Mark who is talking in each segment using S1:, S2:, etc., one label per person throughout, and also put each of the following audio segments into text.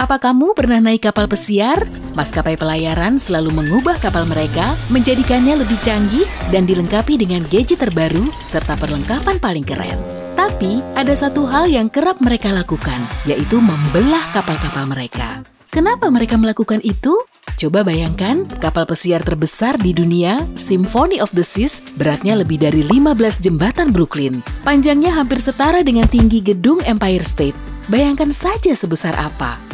S1: Apa kamu pernah naik kapal pesiar? Maskapai pelayaran selalu mengubah kapal mereka, menjadikannya lebih canggih dan dilengkapi dengan gadget terbaru serta perlengkapan paling keren. Tapi, ada satu hal yang kerap mereka lakukan, yaitu membelah kapal-kapal mereka. Kenapa mereka melakukan itu? Coba bayangkan, kapal pesiar terbesar di dunia, Symphony of the Seas, beratnya lebih dari 15 jembatan Brooklyn. Panjangnya hampir setara dengan tinggi gedung Empire State. Bayangkan saja sebesar apa.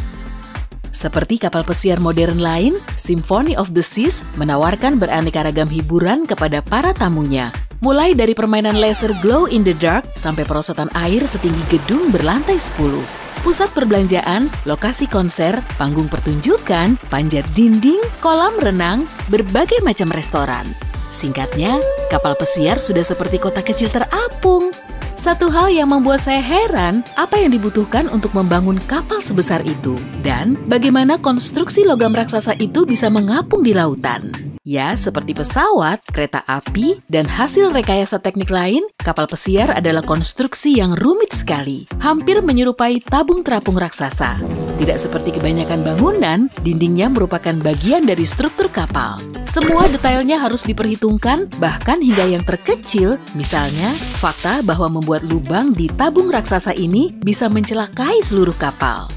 S1: Seperti kapal pesiar modern lain, Symphony of the Seas menawarkan beraneka ragam hiburan kepada para tamunya. Mulai dari permainan laser glow in the dark sampai perosotan air setinggi gedung berlantai 10. Pusat perbelanjaan, lokasi konser, panggung pertunjukan, panjat dinding, kolam renang, berbagai macam restoran. Singkatnya, kapal pesiar sudah seperti kota kecil terapung. Satu hal yang membuat saya heran, apa yang dibutuhkan untuk membangun kapal sebesar itu? Dan bagaimana konstruksi logam raksasa itu bisa mengapung di lautan? Ya, seperti pesawat, kereta api, dan hasil rekayasa teknik lain, kapal pesiar adalah konstruksi yang rumit sekali, hampir menyerupai tabung terapung raksasa. Tidak seperti kebanyakan bangunan, dindingnya merupakan bagian dari struktur kapal. Semua detailnya harus diperhitungkan, bahkan hingga yang terkecil, misalnya fakta bahwa membuat lubang di tabung raksasa ini bisa mencelakai seluruh kapal.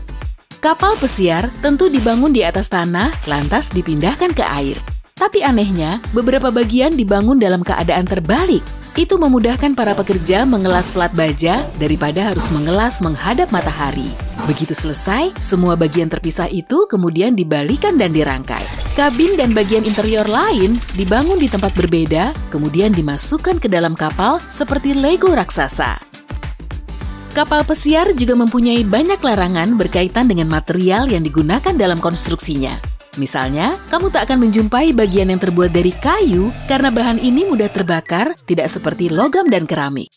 S1: Kapal pesiar tentu dibangun di atas tanah, lantas dipindahkan ke air. Tapi anehnya, beberapa bagian dibangun dalam keadaan terbalik. Itu memudahkan para pekerja mengelas plat baja daripada harus mengelas menghadap matahari. Begitu selesai, semua bagian terpisah itu kemudian dibalikan dan dirangkai. Kabin dan bagian interior lain dibangun di tempat berbeda, kemudian dimasukkan ke dalam kapal seperti Lego raksasa. Kapal pesiar juga mempunyai banyak larangan berkaitan dengan material yang digunakan dalam konstruksinya. Misalnya, kamu tak akan menjumpai bagian yang terbuat dari kayu karena bahan ini mudah terbakar, tidak seperti logam dan keramik.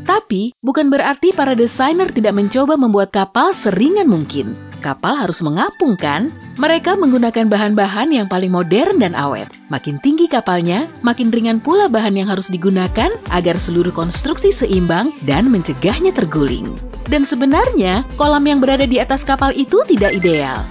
S1: Tapi, bukan berarti para desainer tidak mencoba membuat kapal seringan mungkin. Kapal harus mengapung kan? Mereka menggunakan bahan-bahan yang paling modern dan awet. Makin tinggi kapalnya, makin ringan pula bahan yang harus digunakan agar seluruh konstruksi seimbang dan mencegahnya terguling. Dan sebenarnya, kolam yang berada di atas kapal itu tidak ideal.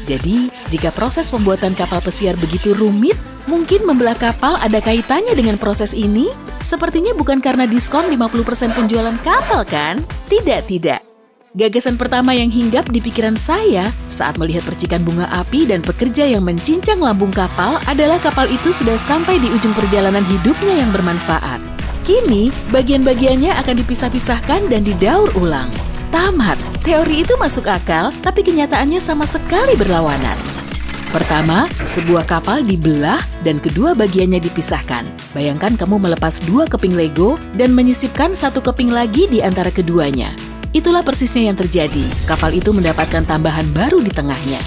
S1: Jadi, jika proses pembuatan kapal pesiar begitu rumit, mungkin membelah kapal ada kaitannya dengan proses ini? Sepertinya bukan karena diskon 50% penjualan kapal, kan? Tidak. Gagasan pertama yang hinggap di pikiran saya saat melihat percikan bunga api dan pekerja yang mencincang lambung kapal adalah kapal itu sudah sampai di ujung perjalanan hidupnya yang bermanfaat. Kini, bagian-bagiannya akan dipisah-pisahkan dan didaur ulang. Tamat, teori itu masuk akal, tapi kenyataannya sama sekali berlawanan. Pertama, sebuah kapal dibelah dan kedua bagiannya dipisahkan. Bayangkan kamu melepas 2 keping Lego dan menyisipkan 1 keping lagi di antara keduanya. Itulah persisnya yang terjadi, kapal itu mendapatkan tambahan baru di tengahnya.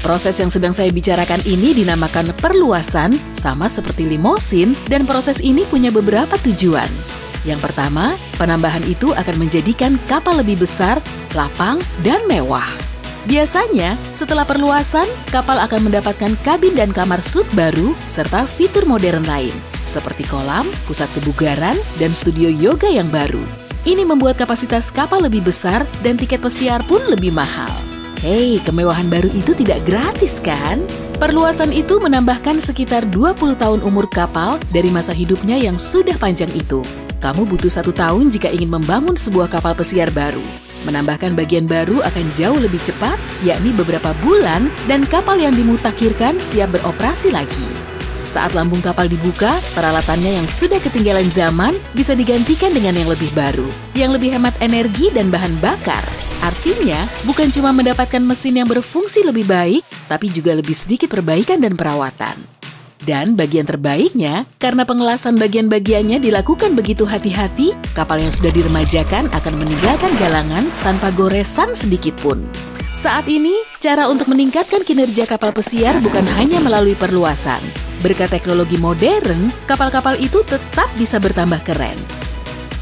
S1: Proses yang sedang saya bicarakan ini dinamakan perluasan, sama seperti limosin, dan proses ini punya beberapa tujuan. Yang pertama, penambahan itu akan menjadikan kapal lebih besar, lapang, dan mewah. Biasanya, setelah perluasan, kapal akan mendapatkan kabin dan kamar sut baru, serta fitur modern lain, seperti kolam, pusat kebugaran, dan studio yoga yang baru. Ini membuat kapasitas kapal lebih besar dan tiket pesiar pun lebih mahal. Hei, kemewahan baru itu tidak gratis kan? Perluasan itu menambahkan sekitar 20 tahun umur kapal dari masa hidupnya yang sudah panjang itu. Kamu butuh 1 tahun jika ingin membangun sebuah kapal pesiar baru. Menambahkan bagian baru akan jauh lebih cepat, yakni beberapa bulan, dan kapal yang dimutakhirkan siap beroperasi lagi. Saat lambung kapal dibuka, peralatannya yang sudah ketinggalan zaman bisa digantikan dengan yang lebih baru, yang lebih hemat energi dan bahan bakar. Artinya, bukan cuma mendapatkan mesin yang berfungsi lebih baik, tapi juga lebih sedikit perbaikan dan perawatan. Dan bagian terbaiknya, karena pengelasan bagian-bagiannya dilakukan begitu hati-hati, kapal yang sudah diremajakan akan meninggalkan galangan tanpa goresan sedikit pun. Saat ini, cara untuk meningkatkan kinerja kapal pesiar bukan hanya melalui perluasan. Berkat teknologi modern, kapal-kapal itu tetap bisa bertambah keren.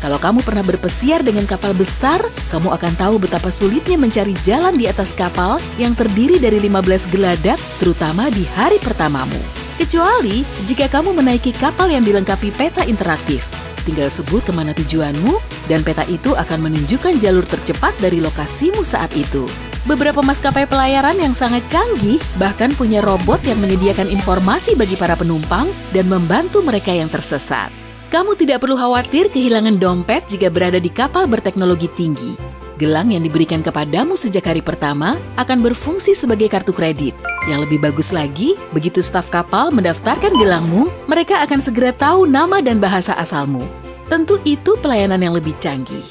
S1: Kalau kamu pernah berpesiar dengan kapal besar, kamu akan tahu betapa sulitnya mencari jalan di atas kapal yang terdiri dari 15 geladak, terutama di hari pertamamu. Kecuali jika kamu menaiki kapal yang dilengkapi peta interaktif. Tinggal sebut kemana tujuanmu, dan peta itu akan menunjukkan jalur tercepat dari lokasimu saat itu. Beberapa maskapai pelayaran yang sangat canggih bahkan punya robot yang menyediakan informasi bagi para penumpang dan membantu mereka yang tersesat. Kamu tidak perlu khawatir kehilangan dompet jika berada di kapal berteknologi tinggi. Gelang yang diberikan kepadamu sejak hari pertama akan berfungsi sebagai kartu kredit. Yang lebih bagus lagi, begitu staf kapal mendaftarkan gelangmu, mereka akan segera tahu nama dan bahasa asalmu. Tentu itu pelayanan yang lebih canggih.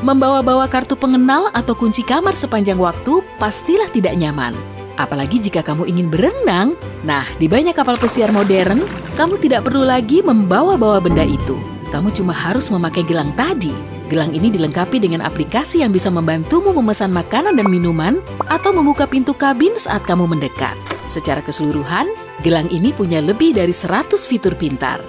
S1: Membawa-bawa kartu pengenal atau kunci kamar sepanjang waktu pastilah tidak nyaman. Apalagi jika kamu ingin berenang. Nah, di banyak kapal pesiar modern, kamu tidak perlu lagi membawa-bawa benda itu. Kamu cuma harus memakai gelang tadi. Gelang ini dilengkapi dengan aplikasi yang bisa membantumu memesan makanan dan minuman atau membuka pintu kabin saat kamu mendekat. Secara keseluruhan, gelang ini punya lebih dari 100 fitur pintar.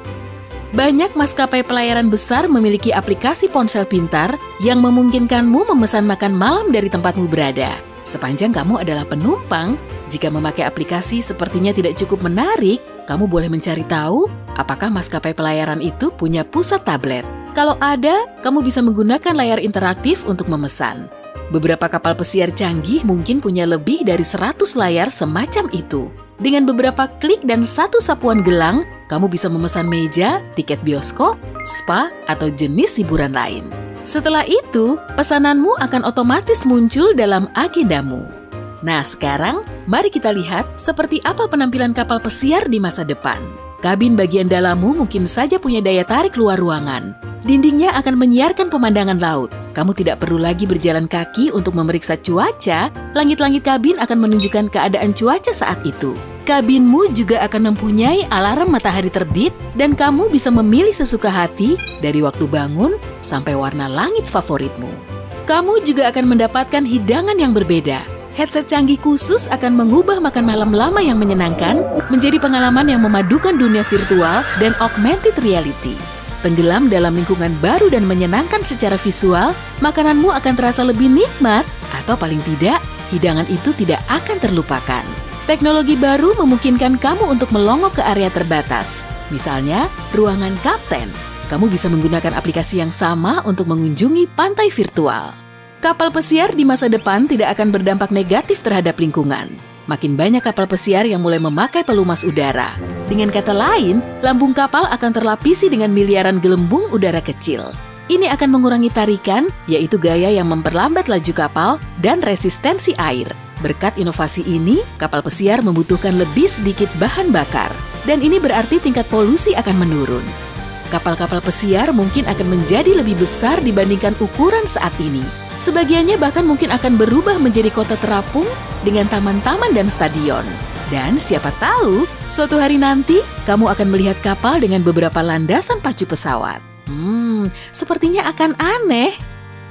S1: Banyak maskapai pelayaran besar memiliki aplikasi ponsel pintar yang memungkinkanmu memesan makan malam dari tempatmu berada. Sepanjang kamu adalah penumpang, jika memakai aplikasi sepertinya tidak cukup menarik, kamu boleh mencari tahu apakah maskapai pelayaran itu punya pusat tablet. Kalau ada, kamu bisa menggunakan layar interaktif untuk memesan. Beberapa kapal pesiar canggih mungkin punya lebih dari 100 layar semacam itu. Dengan beberapa klik dan satu sapuan gelang, kamu bisa memesan meja, tiket bioskop, spa, atau jenis hiburan lain. Setelah itu, pesananmu akan otomatis muncul dalam agendamu. Nah, sekarang mari kita lihat seperti apa penampilan kapal pesiar di masa depan. Kabin bagian dalammu mungkin saja punya daya tarik luar ruangan. Dindingnya akan menyiarkan pemandangan laut. Kamu tidak perlu lagi berjalan kaki untuk memeriksa cuaca. Langit-langit kabin akan menunjukkan keadaan cuaca saat itu. Kabinmu juga akan mempunyai alarm matahari terbit dan kamu bisa memilih sesuka hati dari waktu bangun sampai warna langit favoritmu. Kamu juga akan mendapatkan hidangan yang berbeda. Headset canggih khusus akan mengubah makan malam lama yang menyenangkan menjadi pengalaman yang memadukan dunia virtual dan augmented reality. Tenggelam dalam lingkungan baru dan menyenangkan secara visual, makananmu akan terasa lebih nikmat atau paling tidak, hidangan itu tidak akan terlupakan. Teknologi baru memungkinkan kamu untuk melongok ke area terbatas. Misalnya, ruangan kapten. Kamu bisa menggunakan aplikasi yang sama untuk mengunjungi pantai virtual. Kapal pesiar di masa depan tidak akan berdampak negatif terhadap lingkungan. Makin banyak kapal pesiar yang mulai memakai pelumas udara. Dengan kata lain, lambung kapal akan terlapisi dengan miliaran gelembung udara kecil. Ini akan mengurangi tarikan, yaitu gaya yang memperlambat laju kapal dan resistensi air. Berkat inovasi ini, kapal pesiar membutuhkan lebih sedikit bahan bakar. Dan ini berarti tingkat polusi akan menurun. Kapal-kapal pesiar mungkin akan menjadi lebih besar dibandingkan ukuran saat ini. Sebagiannya bahkan mungkin akan berubah menjadi kota terapung dengan taman-taman dan stadion. Dan siapa tahu, suatu hari nanti kamu akan melihat kapal dengan beberapa landasan pacu pesawat. Sepertinya akan aneh.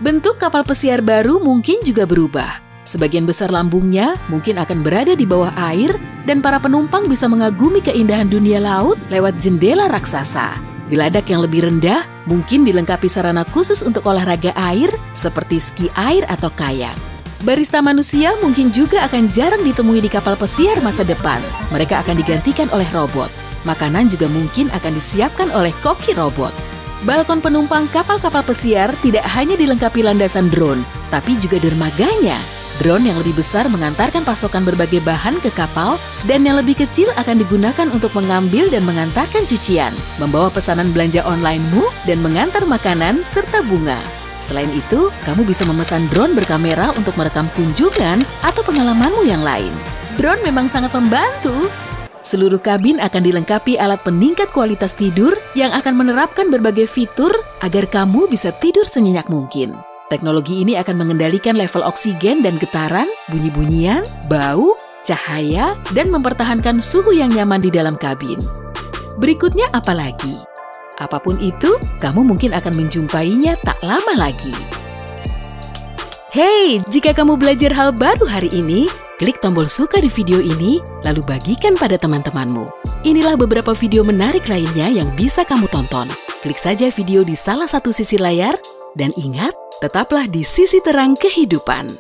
S1: Bentuk kapal pesiar baru mungkin juga berubah. Sebagian besar lambungnya mungkin akan berada di bawah air dan para penumpang bisa mengagumi keindahan dunia laut lewat jendela raksasa. Geladak yang lebih rendah mungkin dilengkapi sarana khusus untuk olahraga air seperti ski air atau kayak. Barista manusia mungkin juga akan jarang ditemui di kapal pesiar masa depan. Mereka akan digantikan oleh robot. Makanan juga mungkin akan disiapkan oleh koki robot. Balkon penumpang kapal-kapal pesiar tidak hanya dilengkapi landasan drone, tapi juga dermaganya. Drone yang lebih besar mengantarkan pasokan berbagai bahan ke kapal dan yang lebih kecil akan digunakan untuk mengambil dan mengantarkan cucian, membawa pesanan belanja online-mu dan mengantar makanan serta bunga. Selain itu, kamu bisa memesan drone berkamera untuk merekam kunjungan atau pengalamanmu yang lain. Drone memang sangat membantu. Seluruh kabin akan dilengkapi alat peningkat kualitas tidur yang akan menerapkan berbagai fitur agar kamu bisa tidur senyenyak mungkin. Teknologi ini akan mengendalikan level oksigen dan getaran, bunyi-bunyian, bau, cahaya, dan mempertahankan suhu yang nyaman di dalam kabin. Berikutnya apa lagi? Apapun itu, kamu mungkin akan menjumpainya tak lama lagi. Hey, jika kamu belajar hal baru hari ini, klik tombol suka di video ini, lalu bagikan pada teman-temanmu. Inilah beberapa video menarik lainnya yang bisa kamu tonton. Klik saja video di salah satu sisi layar, dan ingat, tetaplah di sisi terang kehidupan.